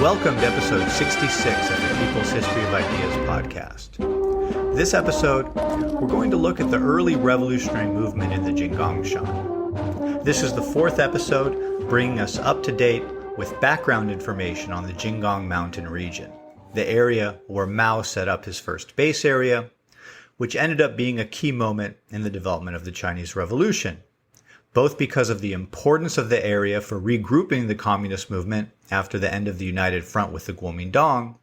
Welcome to episode 66 of the People's History of Ideas podcast. This episode, we're going to look at the early revolutionary movement in the Jinggangshan. This is the fourth episode, bringing us up to date with background information on the Jinggang Mountain region, the area where Mao set up his first base area, which ended up being a key moment in the development of the Chinese Revolution, both because of the importance of the area for regrouping the communist movement after the end of the United Front with the Kuomintang,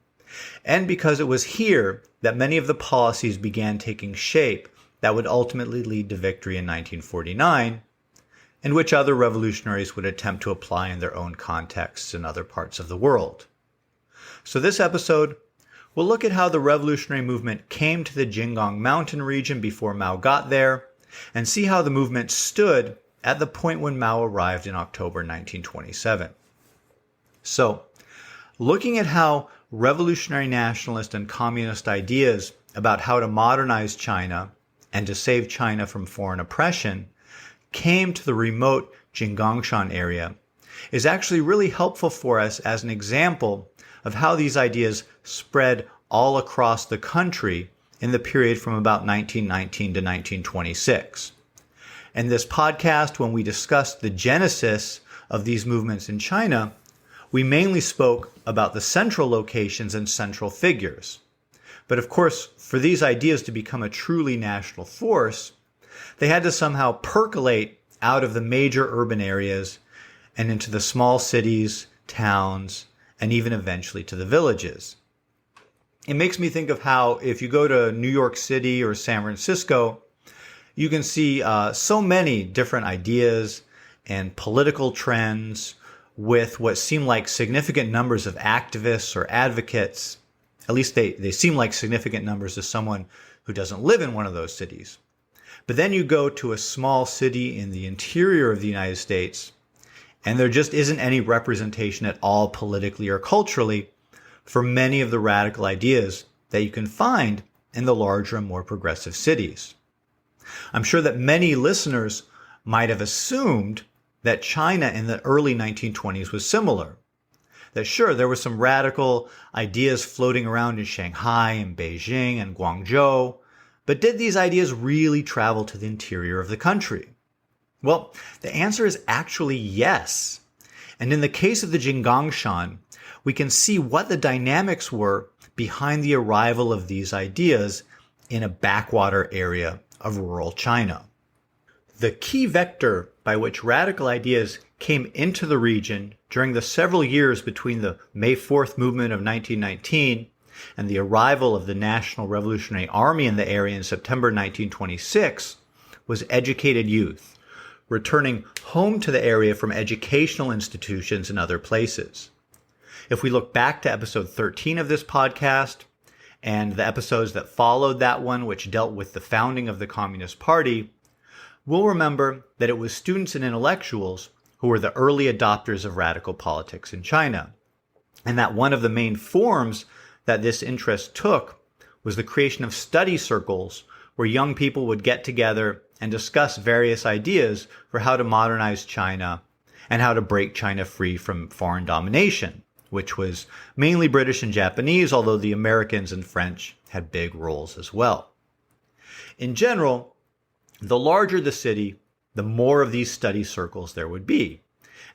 and because it was here that many of the policies began taking shape that would ultimately lead to victory in 1949, and which other revolutionaries would attempt to apply in their own contexts in other parts of the world. So this episode, we'll look at how the revolutionary movement came to the Jinggang Mountain region before Mao got there, and see how the movement stood at the point when Mao arrived in October 1927. So, looking at how revolutionary nationalist and communist ideas about how to modernize China and to save China from foreign oppression came to the remote Jinggangshan area is actually really helpful for us as an example of how these ideas spread all across the country in the period from about 1919 to 1926. In this podcast, when we discussed the genesis of these movements in China, we mainly spoke about the central locations and central figures. But of course, for these ideas to become a truly national force, they had to somehow percolate out of the major urban areas and into the small cities, towns, and even eventually to the villages. It makes me think of how if you go to New York City or San Francisco, you can see so many different ideas and political trends with what seem like significant numbers of activists or advocates. At least they seem like significant numbers to someone who doesn't live in one of those cities. But then you go to a small city in the interior of the United States, and there just isn't any representation at all politically or culturally for many of the radical ideas that you can find in the larger and more progressive cities. I'm sure that many listeners might have assumed that China in the early 1920s was similar. That sure, there were some radical ideas floating around in Shanghai and Beijing and Guangzhou, but did these ideas really travel to the interior of the country? Well, the answer is actually yes. And in the case of the Jinggangshan, we can see what the dynamics were behind the arrival of these ideas in a backwater area of rural China. The key vector by which radical ideas came into the region during the several years between the May 4th movement of 1919 and the arrival of the National Revolutionary Army in the area in September 1926 was educated youth, returning home to the area from educational institutions and other places. If we look back to episode 13 of this podcast, and the episodes that followed that one, which dealt with the founding of the Communist Party, we'll remember that it was students and intellectuals who were the early adopters of radical politics in China, and that one of the main forms that this interest took was the creation of study circles where young people would get together and discuss various ideas for how to modernize China and how to break China free from foreign domination, which was mainly British and Japanese, although the Americans and French had big roles as well. In general, the larger the city, the more of these study circles there would be,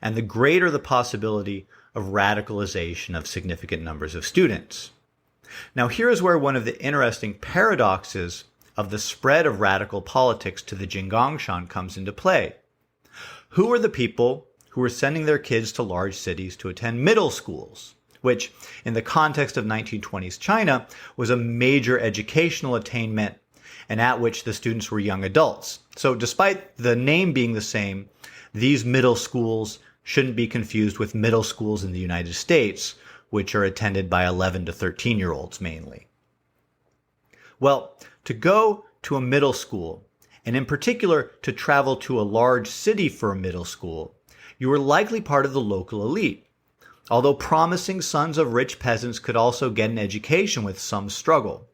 and the greater the possibility of radicalization of significant numbers of students. Now, here is where one of the interesting paradoxes of the spread of radical politics to the Jinggangshan comes into play. Who are the people who were sending their kids to large cities to attend middle schools, which, in the context of 1920s China, was a major educational attainment and at which the students were young adults. So despite the name being the same, these middle schools shouldn't be confused with middle schools in the United States, which are attended by 11 to 13-year-olds mainly. Well, to go to a middle school, and in particular to travel to a large city for a middle school, you were likely part of the local elite, although promising sons of rich peasants could also get an education with some struggle.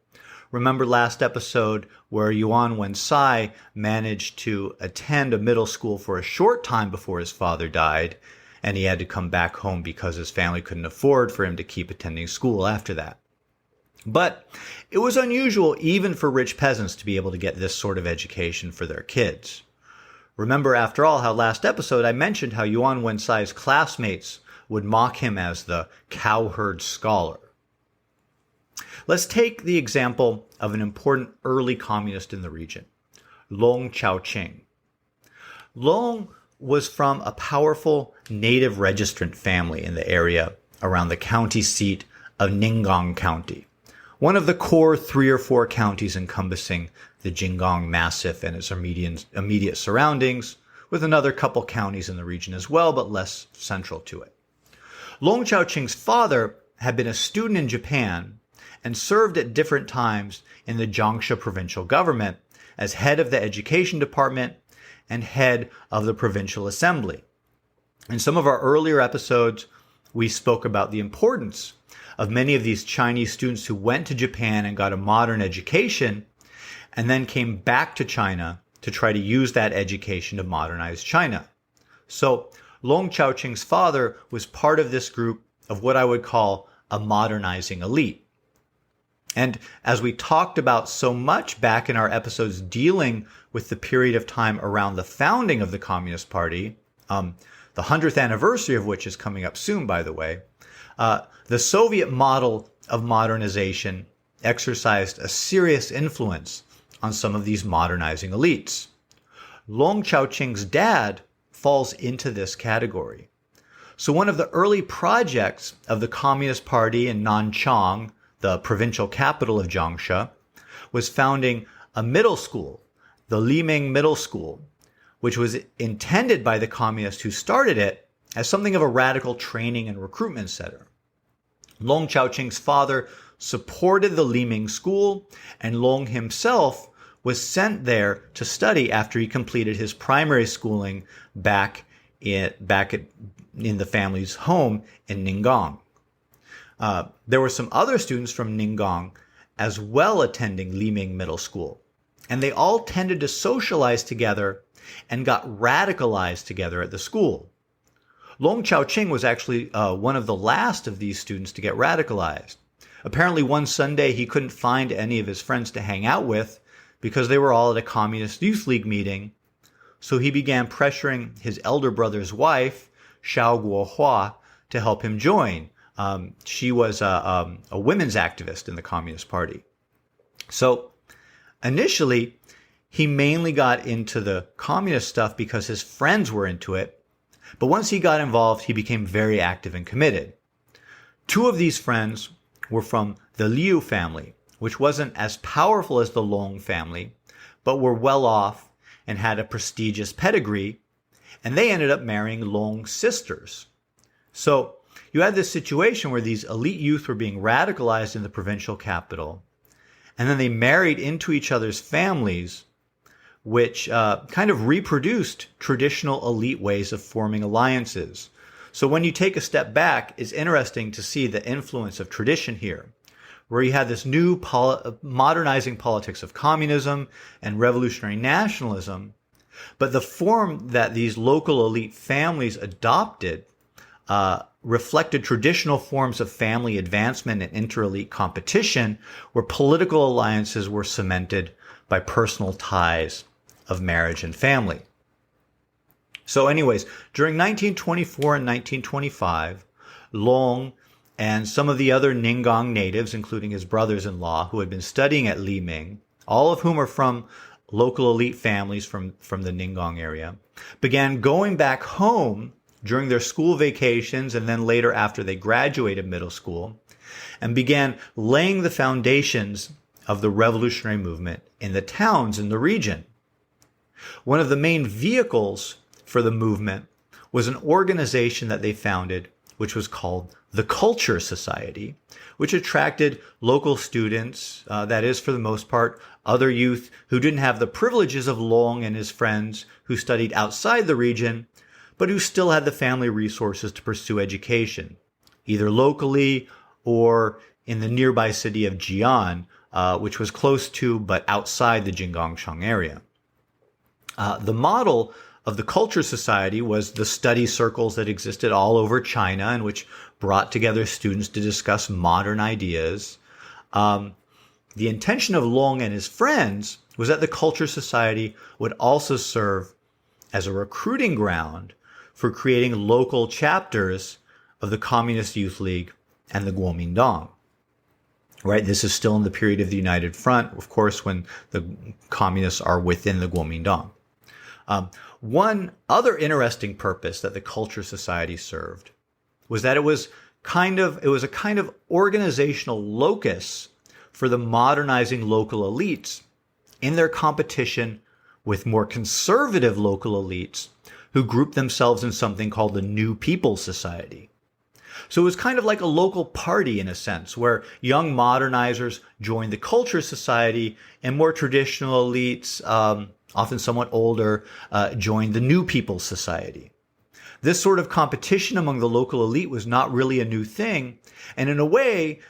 Remember last episode where Yuan Wencai managed to attend a middle school for a short time before his father died, and he had to come back home because his family couldn't afford for him to keep attending school after that. But it was unusual even for rich peasants to be able to get this sort of education for their kids. Remember, after all, how last episode I mentioned how Yuan Wencai's classmates would mock him as the cowherd scholar. Let's take the example of an important early communist in the region, Long Chaoqing. Long was from a powerful native registrant family in the area around the county seat of Ninggang County, one of the core 3 or 4 counties encompassing the Jinggang Massif and its immediate surroundings, with another couple counties in the region as well, but less central to it. Long Chaoqing's father had been a student in Japan and served at different times in the Jiangxia provincial government as head of the education department and head of the provincial assembly. In some of our earlier episodes, we spoke about the importance of many of these Chinese students who went to Japan and got a modern education and then came back to China to try to use that education to modernize China. So Long Chaoqing's father was part of this group of what I would call a modernizing elite. And as we talked about so much back in our episodes dealing with the period of time around the founding of the Communist Party, the 100th anniversary of which is coming up soon, by the way, the Soviet model of modernization exercised a serious influence on some of these modernizing elites. Long Chaoqing's dad falls into this category. So one of the early projects of the Communist Party in Nanchang, the provincial capital of Jiangxia, was founding a middle school, the Liming Middle School, which was intended by the communists who started it as something of a radical training and recruitment center. Long Chaoqing's father supported the Liming school, and Long himself was sent there to study after he completed his primary schooling back in the family's home in Ninggang. There were some other students from Ninggang as well attending Liming Middle School, and they all tended to socialize together and got radicalized together at the school. Long Chaoqing was actually one of the last of these students to get radicalized. Apparently one Sunday he couldn't find any of his friends to hang out with because they were all at a Communist Youth League meeting, so he began pressuring his elder brother's wife, Xiao Guohua, to help him join. She was a women's activist in the Communist Party. So initially, he mainly got into the communist stuff because his friends were into it. But once he got involved, he became very active and committed. 2 of these friends were from the Liu family, which wasn't as powerful as the Long family, but were well off and had a prestigious pedigree, and they ended up marrying Long's sisters. So you had this situation where these elite youth were being radicalized in the provincial capital, and then they married into each other's families, which kind of reproduced traditional elite ways of forming alliances. So when you take a step back, it's interesting to see the influence of tradition here, where you had this new modernizing politics of communism and revolutionary nationalism, but the form that these local elite families adopted reflected traditional forms of family advancement and inter-elite competition, where political alliances were cemented by personal ties of marriage and family. So anyways, during 1924 and 1925, Long and some of the other Ninggang natives, including his brothers-in-law who had been studying at Liming, all of whom are from local elite families from the Ninggang area, began going back home during their school vacations and then later after they graduated middle school, and began laying the foundations of the revolutionary movement in the towns in the region. One of the main vehicles for the movement was an organization that they founded, which was called the Culture Society, which attracted local students, that is, for the most part, other youth who didn't have the privileges of Long and his friends who studied outside the region, but who still had the family resources to pursue education, either locally or in the nearby city of Jian, which was close to but outside the Jinggangshan area. The model of the culture society was the study circles that existed all over China and which brought together students to discuss modern ideas. The intention of Long and his friends was that the culture society would also serve as a recruiting ground for creating local chapters of the Communist Youth League and the Kuomintang. Right? This is still in the period of the United Front, of course, when the communists are within the Kuomintang. One other interesting purpose that the culture society served was that it was a kind of organizational locus for the modernizing local elites in their competition with more conservative local elites who grouped themselves in something called the New People's Society. So it was kind of like a local party in a sense, where young modernizers joined the culture society and more traditional elites, often somewhat older, joined the New People's Society. This sort of competition among the local elite was not really a new thing. And in a way,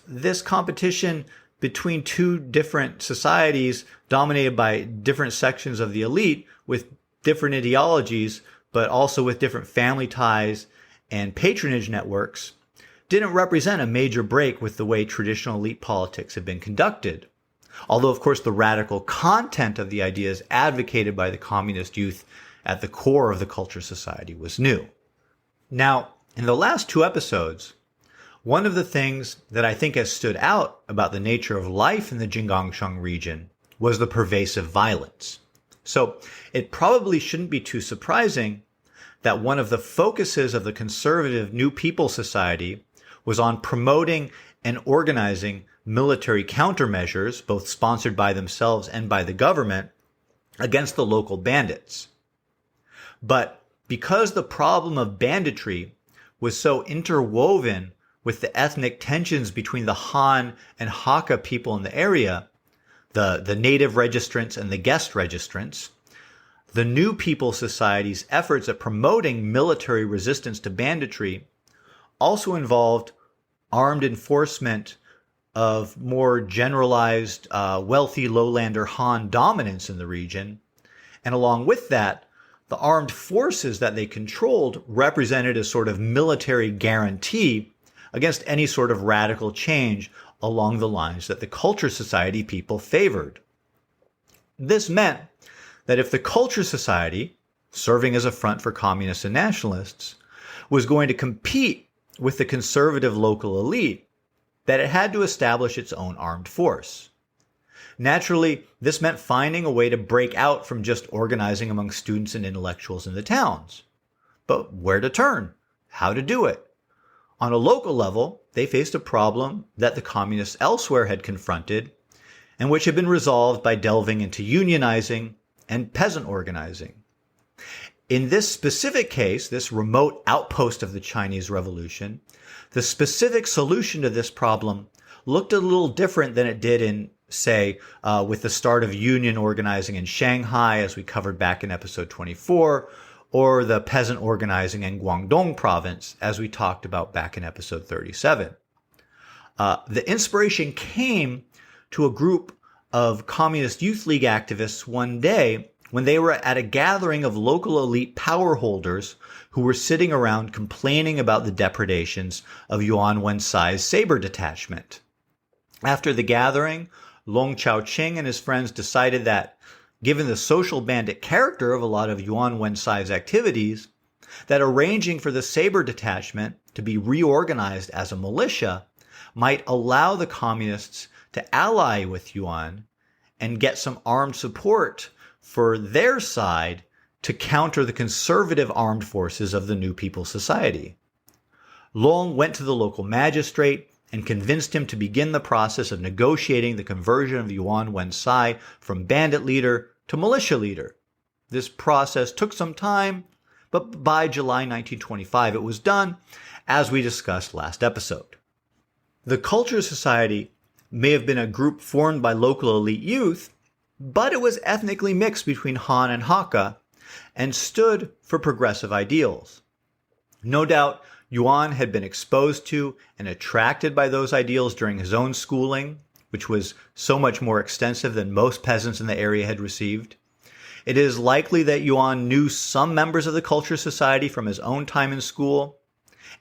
this competition between two different societies dominated by different sections of the elite with different ideologies, but also with different family ties and patronage networks, didn't represent a major break with the way traditional elite politics had been conducted. Although, of course, the radical content of the ideas advocated by the communist youth at the core of the culture society was new. Now, in the last two episodes, one of the things that I think has stood out about the nature of life in the Jinggangshan region was the pervasive violence. So it probably shouldn't be too surprising that one of the focuses of the conservative New People's Society was on promoting and organizing military countermeasures, both sponsored by themselves and by the government, against the local bandits. But because the problem of banditry was so interwoven with the ethnic tensions between the Han and Hakka people in the area, the native registrants and the guest registrants, the New People's Society's efforts at promoting military resistance to banditry also involved armed enforcement of more generalized, wealthy lowlander Han dominance in the region. And along with that, the armed forces that they controlled represented a sort of military guarantee against any sort of radical change along the lines that the culture society people favored. This meant that if the culture society, serving as a front for communists and nationalists, was going to compete with the conservative local elite, that it had to establish its own armed force. Naturally, this meant finding a way to break out from just organizing among students and intellectuals in the towns. But where to turn? How to do it? On a local level, they faced a problem that the communists elsewhere had confronted, and which had been resolved by delving into unionizing and peasant organizing. In this specific case, this remote outpost of the Chinese Revolution, the specific solution to this problem looked a little different than it did in, say, with the start of union organizing in Shanghai, as we covered back in episode 24, or the peasant organizing in Guangdong province, as we talked about back in episode 37. The inspiration came to a group of Communist Youth League activists one day when they were at a gathering of local elite power holders who were sitting around complaining about the depredations of Yuan Wencai's saber detachment. After the gathering, Long Chaoqing and his friends decided that, given the social bandit character of a lot of Yuan Wencai's activities, that arranging for the saber detachment to be reorganized as a militia might allow the communists to ally with Yuan and get some armed support for their side to counter the conservative armed forces of the New People's Society. Long went to the local magistrate and convinced him to begin the process of negotiating the conversion of Yuan Wencai from bandit leader to militia leader. This process took some time, but by July 1925 it was done, as we discussed last episode. The Culture Society may have been a group formed by local elite youth, but it was ethnically mixed between Han and Hakka and stood for progressive ideals. No doubt, Yuan had been exposed to and attracted by those ideals during his own schooling, which was so much more extensive than most peasants in the area had received. It is likely that Yuan knew some members of the culture society from his own time in school,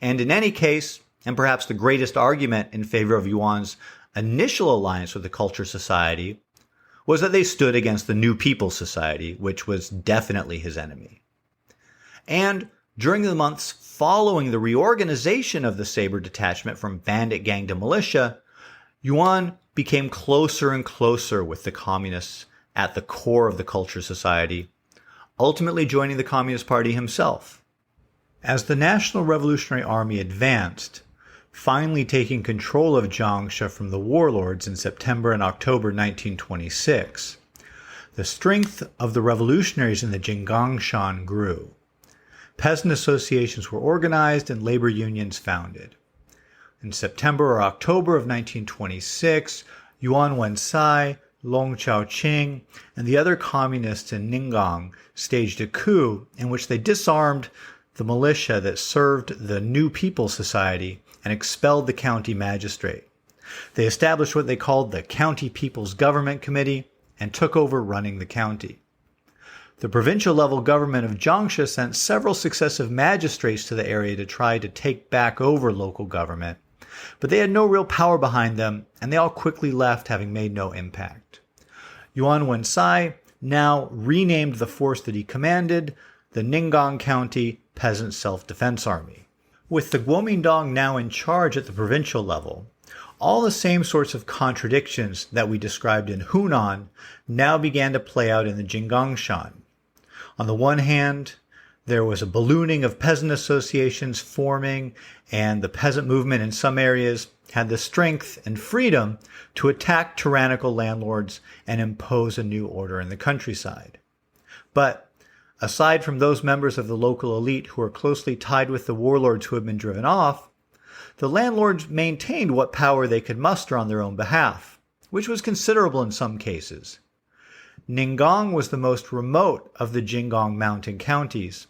and in any case, and perhaps the greatest argument in favor of Yuan's initial alliance with the culture society, was that they stood against the New People's Society, which was definitely his enemy. And during the months following the reorganization of the Saber detachment from bandit gang to militia, Yuan became closer and closer with the communists at the core of the culture society, ultimately joining the Communist Party himself. As the National Revolutionary Army advanced, finally taking control of Jiangxia from the warlords in September and October 1926, the strength of the revolutionaries in the Jinggangshan grew. Peasant associations were organized and labor unions founded. In September or October of 1926, Yuan Wencai, Chaoqing, and the other communists in Ninggang staged a coup in which they disarmed the militia that served the New People's Society and expelled the county magistrate. They established what they called the County People's Government Committee and took over running the county. The provincial level government of Jiangxia sent several successive magistrates to the area to try to take back over local government, but they had no real power behind them, and they all quickly left, having made no impact. Yuan Wencai now renamed the force that he commanded the Ninggang County Peasant Self-Defense Army. With the Kuomintang now in charge at the provincial level, all the same sorts of contradictions that we described in Hunan now began to play out in the Jinggangshan. On the one hand, there was a ballooning of peasant associations forming, and the peasant movement in some areas had the strength and freedom to attack tyrannical landlords and impose a new order in the countryside. But aside from those members of the local elite who were closely tied with the warlords who had been driven off, the landlords maintained what power they could muster on their own behalf, which was considerable in some cases. Ninggang was the most remote of the Jinggang mountain counties,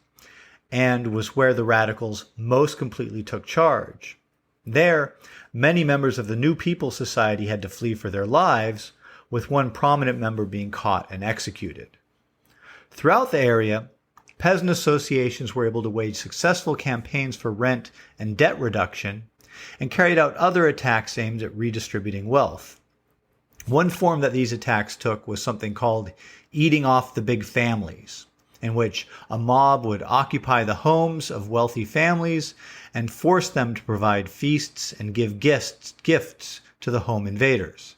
and was where the radicals most completely took charge. There, many members of the New People's Society had to flee for their lives, with one prominent member being caught and executed. Throughout the area, peasant associations were able to wage successful campaigns for rent and debt reduction, and carried out other attacks aimed at redistributing wealth. One form that these attacks took was something called eating off the big families, in which a mob would occupy the homes of wealthy families and force them to provide feasts and give gifts to the home invaders.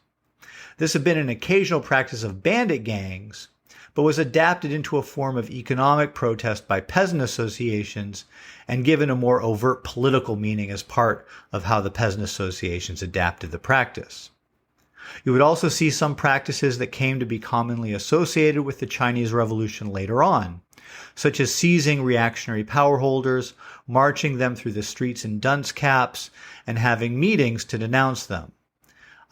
This had been an occasional practice of bandit gangs, but was adapted into a form of economic protest by peasant associations and given a more overt political meaning as part of how the peasant associations adapted the practice. You would also see some practices that came to be commonly associated with the Chinese Revolution later on, such as seizing reactionary power holders, marching them through the streets in dunce caps, and having meetings to denounce them.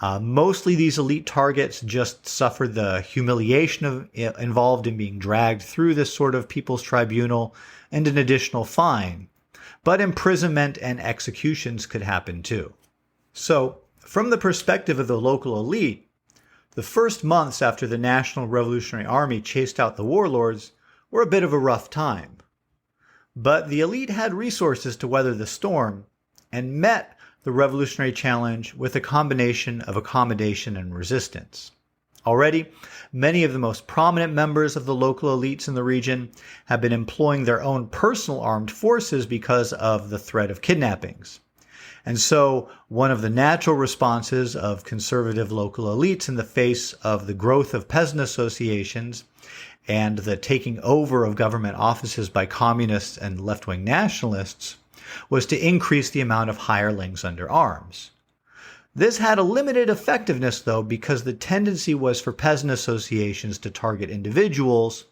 Mostly these elite targets just suffered the humiliation involved in being dragged through this sort of people's tribunal and an additional fine, but imprisonment and executions could happen too. So, from the perspective of the local elite, the first months after the National Revolutionary Army chased out the warlords were a bit of a rough time. But the elite had resources to weather the storm and met the revolutionary challenge with a combination of accommodation and resistance. Already, many of the most prominent members of the local elites in the region have been employing their own personal armed forces because of the threat of kidnappings. And so one of the natural responses of conservative local elites in the face of the growth of peasant associations and the taking over of government offices by communists and left-wing nationalists was to increase the amount of hirelings under arms. This had a limited effectiveness, though, because the tendency was for peasant associations to target individuals,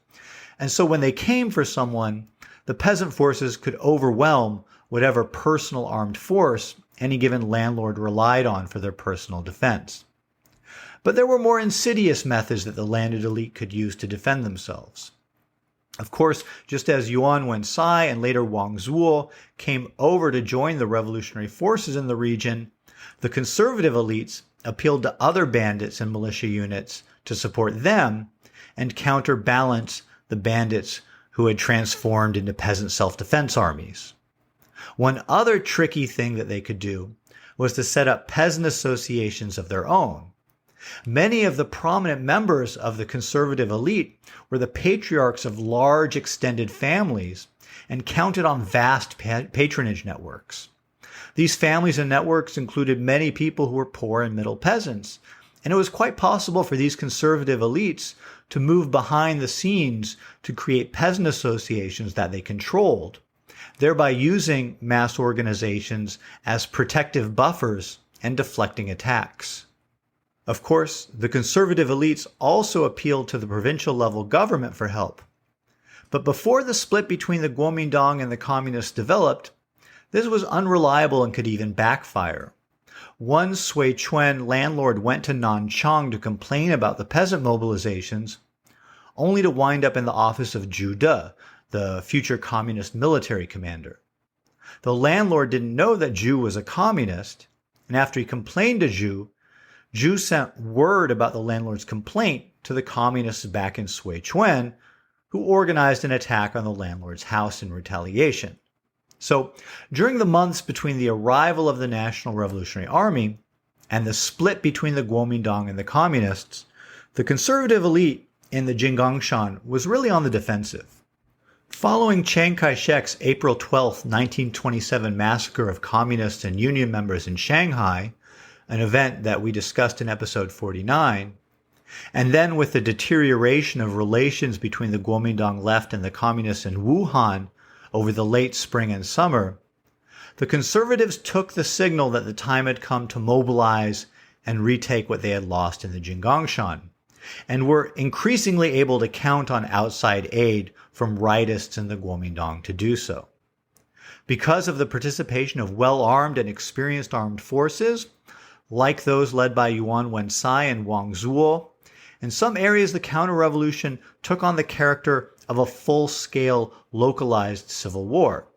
and so when they came for someone, the peasant forces could overwhelm whatever personal armed force any given landlord relied on for their personal defense. But there were more insidious methods that the landed elite could use to defend themselves. Of course, just as Yuan Wencai and later Wang Zuo came over to join the revolutionary forces in the region, the conservative elites appealed to other bandits and militia units to support them and counterbalance the bandits who had transformed into peasant self-defense armies. One other tricky thing that they could do was to set up peasant associations of their own. Many of the prominent members of the conservative elite were the patriarchs of large extended families and counted on vast patronage networks. These families and networks included many people who were poor and middle peasants, and it was quite possible for these conservative elites to move behind the scenes to create peasant associations that they controlled, thereby using mass organizations as protective buffers and deflecting attacks. Of course, the conservative elites also appealed to the provincial level government for help. But before the split between the Kuomintang and the communists developed, this was unreliable and could even backfire. One Sui Chuan landlord went to Nanchang to complain about the peasant mobilizations, only to wind up in the office of Zhu De, the future communist military commander. The landlord didn't know that Zhu was a communist, and after he complained to Zhu sent word about the landlord's complaint to the communists back in Sui Chuan, who organized an attack on the landlord's house in retaliation. So, during the months between the arrival of the National Revolutionary Army and the split between the Kuomintang and the communists, the conservative elite in the Jinggangshan was really on the defensive. Following Chiang Kai-shek's April 12, 1927 massacre of communists and union members in Shanghai, an event that we discussed in episode 49, and then with the deterioration of relations between the Kuomintang left and the communists in Wuhan over the late spring and summer, the conservatives took the signal that the time had come to mobilize and retake what they had lost in the Jinggangshan, and were increasingly able to count on outside aid from rightists in the Kuomintang to do so. Because of the participation of well-armed and experienced armed forces, like those led by Yuan Wencai and Wang Zuo, in some areas the counter-revolution took on the character of a full-scale, localized civil war.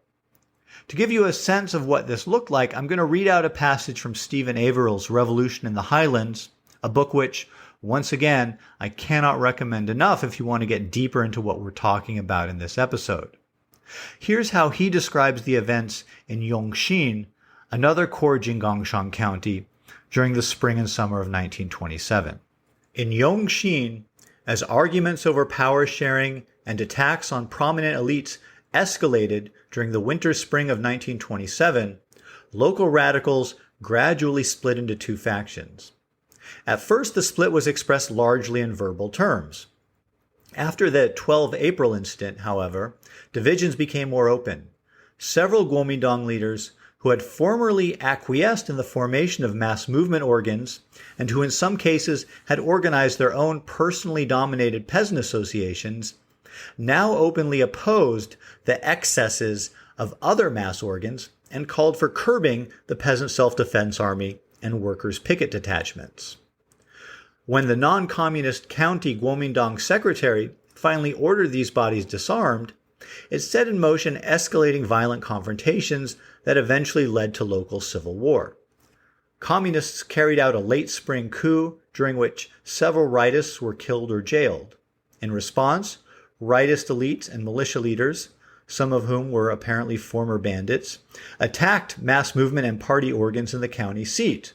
To give you a sense of what this looked like, I'm going to read out a passage from Stephen Averill's Revolution in the Highlands, a book which, once again, I cannot recommend enough if you want to get deeper into what we're talking about in this episode. Here's how he describes the events in Yongxin, another core Jinggangshan county, during the spring and summer of 1927. In Yongxin, as arguments over power sharing and attacks on prominent elites escalated during the winter-spring of 1927, local radicals gradually split into two factions. At first, the split was expressed largely in verbal terms. After the 12 April incident, however, divisions became more open. Several Kuomintang leaders who had formerly acquiesced in the formation of mass movement organs and who in some cases had organized their own personally dominated peasant associations, now openly opposed the excesses of other mass organs and called for curbing the peasant self-defense army and workers' picket detachments. When the non-communist county Kuomintang secretary finally ordered these bodies disarmed, it set in motion escalating violent confrontations that eventually led to local civil war. Communists carried out a late spring coup during which several rightists were killed or jailed. In response, rightist elites and militia leaders, some of whom were apparently former bandits, attacked mass movement and party organs in the county seat.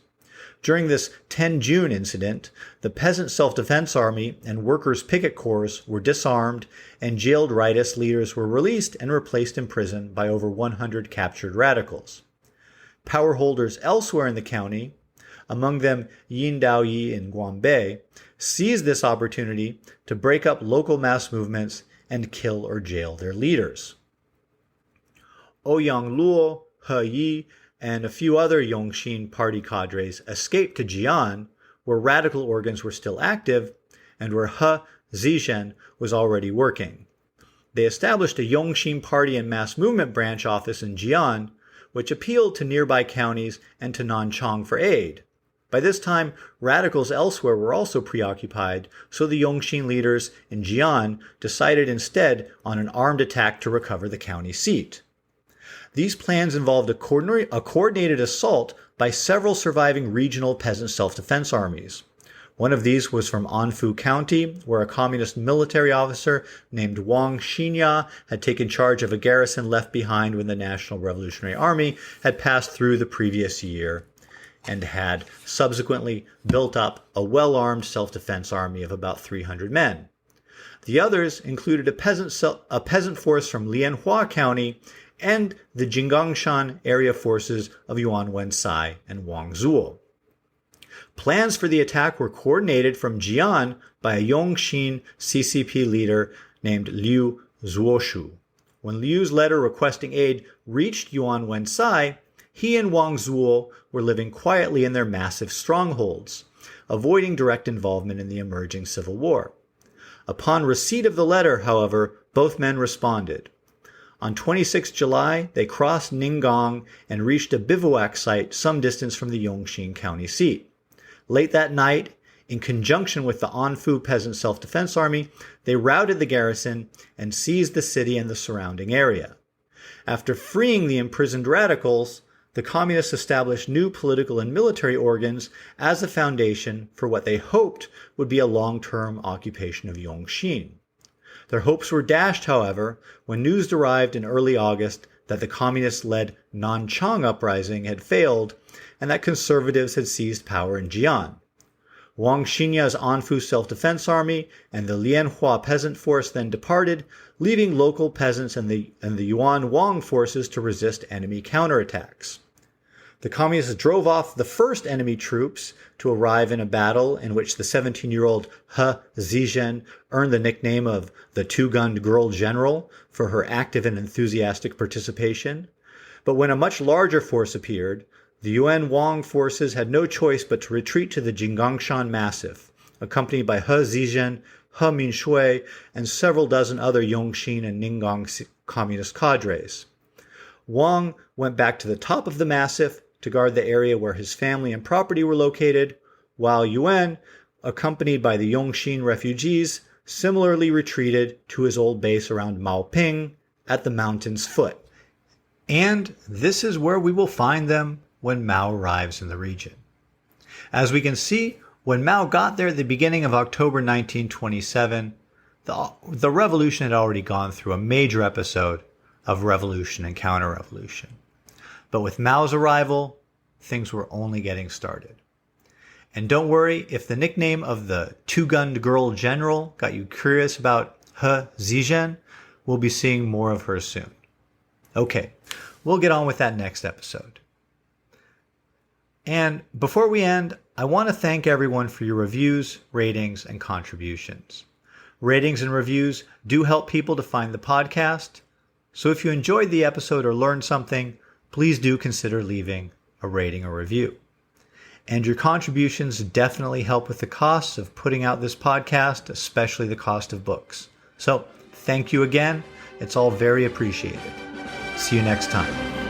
During this 10 June incident, the Peasant Self-Defense Army and Workers' Picket Corps were disarmed, and jailed rightist leaders were released and replaced in prison by over 100 captured radicals. Power holders elsewhere in the county, among them Yin Daoyi in Guanbei, seized this opportunity to break up local mass movements and kill or jail their leaders. Ouyang Luo, He Yi, and a few other Yongxin party cadres escaped to Jian, where radical organs were still active, and where Zizhen was already working. They established a Yongxin party and mass movement branch office in Jian, which appealed to nearby counties and to Nanchang for aid. By this time, radicals elsewhere were also preoccupied, so the Yongxin leaders in Jian decided instead on an armed attack to recover the county seat. These plans involved a coordinated assault by several surviving regional peasant self-defense armies, One of these was from Anfu County, where a communist military officer named Wang Xinya had taken charge of a garrison left behind when the National Revolutionary Army had passed through the previous year and had subsequently built up a well-armed self-defense army of about 300 men. The others included a peasant force from Lianhua County and the Jinggangshan area forces of Yuan Wencai and Wang Zuo. Plans for the attack were coordinated from Jian by a Yongxin CCP leader named Liu Zuoshu. When Liu's letter requesting aid reached Yuan Wencai, he and Wang Zuo were living quietly in their massive strongholds, avoiding direct involvement in the emerging civil war. Upon receipt of the letter, however, both men responded. On 26 July, they crossed Ninggang and reached a bivouac site some distance from the Yongxin County seat. Late that night, in conjunction with the Anfu Peasant Self-Defense Army, they routed the garrison and seized the city and the surrounding area. After freeing the imprisoned radicals, the communists established new political and military organs as a foundation for what they hoped would be a long-term occupation of Yongxin. Their hopes were dashed, however, when news arrived in early August that the communist-led Nanchang uprising had failed and that conservatives had seized power in Jian. Wang Xinya's Anfu self-defense army and the Lianhua peasant force then departed, leaving local peasants and the Yuan Wang forces to resist enemy counterattacks. The communists drove off the first enemy troops to arrive in a battle in which the 17-year-old Zizhen earned the nickname of the two-gunned girl general for her active and enthusiastic participation. But when a much larger force appeared, the Yuan Wang forces had no choice but to retreat to the Jinggangshan Massif, accompanied by Zizhen, Minxue, and several dozen other Yongxin and Ninggang communist cadres. Wang went back to the top of the massif to guard the area where his family and property were located, while Yuan, accompanied by the Yongxin refugees, similarly retreated to his old base around Maoping at the mountain's foot. And this is where we will find them when Mao arrives in the region. As we can see, when Mao got there at the beginning of October 1927, the revolution had already gone through a major episode of revolution and counter-revolution. But with Mao's arrival, things were only getting started. And don't worry, if the nickname of the two-gunned girl general got you curious about Zizhen, we'll be seeing more of her soon. Okay, we'll get on with that next episode. And before we end, I want to thank everyone for your reviews, ratings, and contributions. Ratings and reviews do help people to find the podcast, so if you enjoyed the episode or learned something, please do consider leaving a rating or review. And your contributions definitely help with the costs of putting out this podcast, especially the cost of books. So thank you again. It's all very appreciated. See you next time.